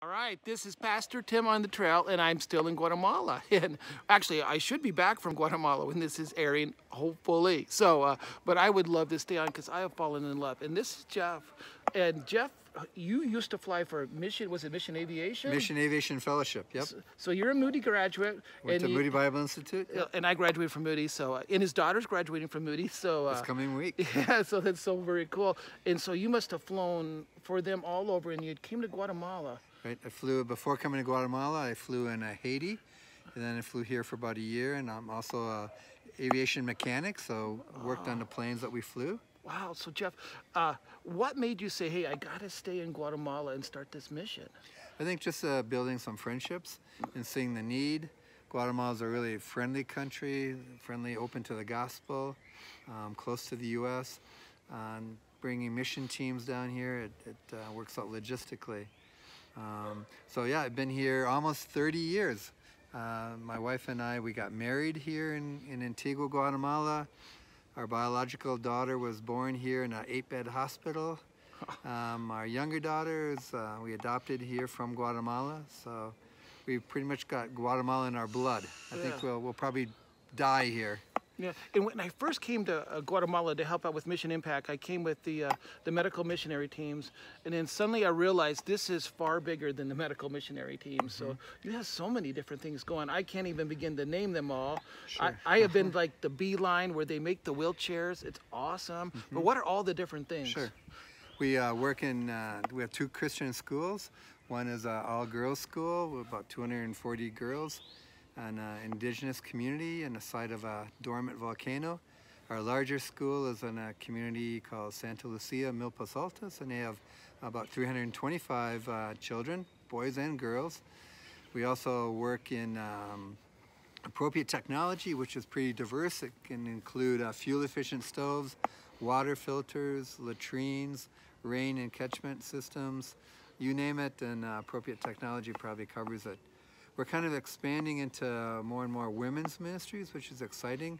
All right, this is Pastor Tim on the trail, and I'm still in Guatemala. And actually, I should be back from Guatemala when this is airing, hopefully. So, but I would love to stay on because I have fallen in love. And this is Jeff. And Jeff, you used to fly for Mission, was it Mission Aviation? Mission Aviation Fellowship, yep. So you're a Moody graduate. Went to Moody Bible Institute. Yep. And I graduated from Moody, so, and his daughter's graduating from Moody, so. This coming week. Yeah, so that's so very cool. And so you must have flown for them all over, and you came to Guatemala. Right, I flew, before coming to Guatemala, I flew in Haiti, and then I flew here for about a year, and I'm also a aviation mechanic, so worked on the planes that we flew. Wow, so Jeff, what made you say, hey, I gotta stay in Guatemala and start this mission? I think just building some friendships and seeing the need. Guatemala's a really friendly country, friendly, open to the gospel, close to the U.S. Bringing mission teams down here, it works out logistically. So yeah, I've been here almost 30 years. My wife and I, we got married here in Antigua, Guatemala. Our biological daughter was born here in an 8-bed hospital. Our younger daughter is, we adopted here from Guatemala. So we've pretty much got Guatemala in our blood. I think we'll probably die here. Yeah, and when I first came to Guatemala to help out with Mission Impact, I came with the medical missionary teams, and then suddenly I realized this is far bigger than the medical missionary teams. So you have so many different things going. I can't even begin to name them all. Sure. I have been like the Beeline where they make the wheelchairs. It's awesome. But what are all the different things? Sure. We work in, we have 2 Christian schools. One is an all-girls school with about 240 girls. An indigenous community in the site of a dormant volcano. Our larger school is in a community called Santa Lucia, Milpas Altas, and they have about 325 children, boys and girls. We also work in appropriate technology, which is pretty diverse. It can include fuel-efficient stoves, water filters, latrines, rain and catchment systems, you name it, and appropriate technology probably covers it. We're kind of expanding into more and more women's ministries, which is exciting.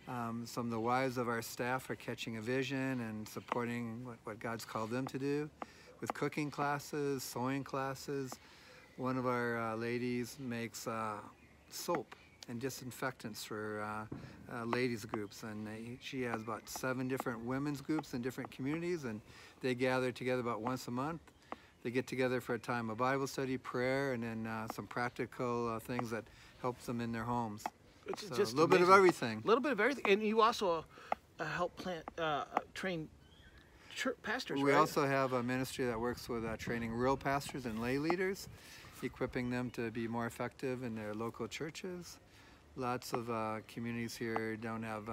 Some of the wives of our staff are catching a vision and supporting what God's called them to do with cooking classes, sewing classes. One of our ladies makes soap and disinfectants for ladies groups, and she has about 7 different women's groups in different communities, and they gather together about once a month. They get together for a time of Bible study, prayer, and then some practical things that help them in their homes. It's so just a little bit of everything. A little bit of everything. And you also help train pastors, We right? also have a ministry that works with training rural pastors and lay leaders, equipping them to be more effective in their local churches. Lots of communities here don't have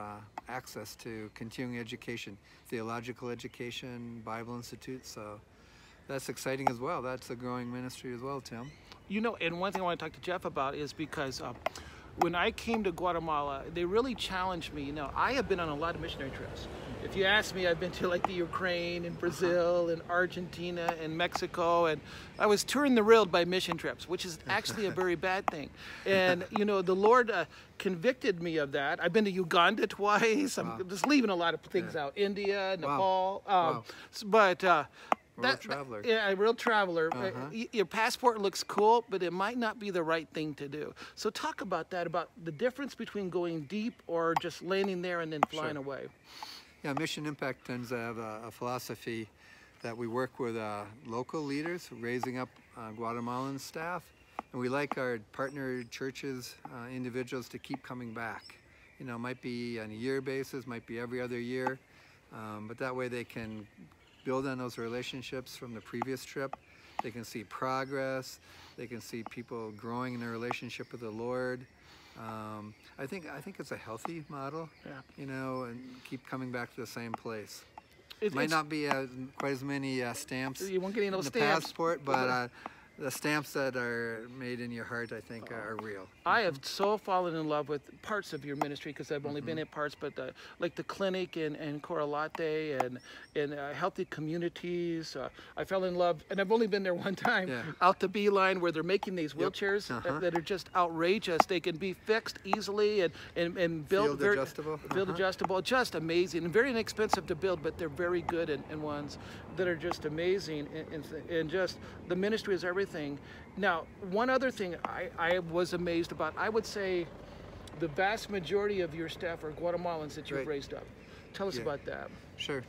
access to continuing education, theological education, Bible Institute, so that's exciting as well. That's a growing ministry as well, Tim. You know, and one thing I want to talk to Jeff about is because when I came to Guatemala, they really challenged me. You know, I have been on a lot of missionary trips. If you ask me, I've been to like the Ukraine and Brazil and Argentina and Mexico, and I was touring the world by mission trips, which is actually a very bad thing. And, you know, the Lord convicted me of that. I've been to Uganda twice. I'm just leaving a lot of things out. India, Nepal. But Real traveler. Yeah, a real traveler. Your passport looks cool, but it might not be the right thing to do. So talk about that, about the difference between going deep or just landing there and then flying away. Yeah, Mission Impact tends to have a philosophy that we work with local leaders, raising up Guatemalan staff, and we like our partner churches, individuals to keep coming back. You know, it might be on a year basis, might be every other year, but that way they can build on those relationships from the previous trip. They can see progress. They can see people growing in their relationship with the Lord. I think it's a healthy model, you know, and keep coming back to the same place. It might not be quite as many stamps you won't get any of those in the stamps. passport, but the stamps that are made in your heart, I think, are real. I have so fallen in love with parts of your ministry because I've only been in parts, but like the clinic in Corralate and healthy communities. I fell in love, and I've only been there one time, out to Beeline where they're making these wheelchairs that are just outrageous. They can be fixed easily and built Field adjustable. Field adjustable, just amazing and very inexpensive to build, but they're very good and ones that are just amazing and just the ministry is everything. everything. Now, one other thing I was amazed about, I would say the vast majority of your staff are Guatemalans that you've Right. raised up. Tell us Yeah. about that. Sure.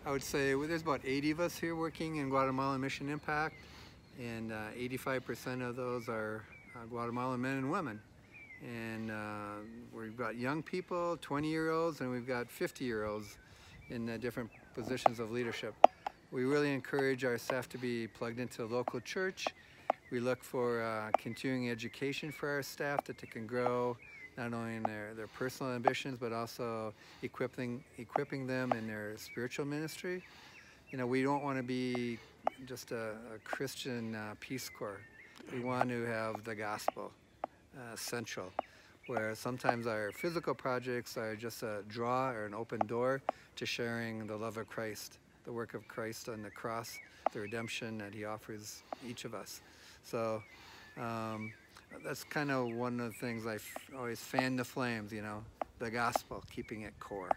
I would say there's about 80 of us here working in Guatemala Mission Impact, and 85% of those are Guatemalan men and women. And we've got young people, 20-year-olds, and we've got 50-year-olds in different positions of leadership. We really encourage our staff to be plugged into the local church. We look for continuing education for our staff that they can grow not only in their personal ambitions, but also equipping them in their spiritual ministry. You know, we don't want to be just a Christian Peace Corps. We want to have the gospel central, where sometimes our physical projects are just a draw or an open door to sharing the love of Christ, the work of Christ on the cross, the redemption that he offers each of us. So that's kind of one of the things I always fan the flames, you know, the gospel, keeping it core.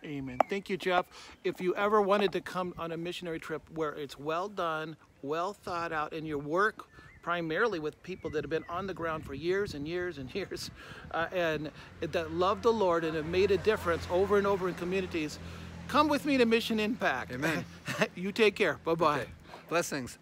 Amen. Thank you, Jeff. If you ever wanted to come on a missionary trip where it's well done, well thought out, and you work primarily with people that have been on the ground for years and years and years, and that love the Lord and have made a difference over and over in communities, come with me to Mission Impact. Amen. You take care. Bye-bye. Okay. Blessings.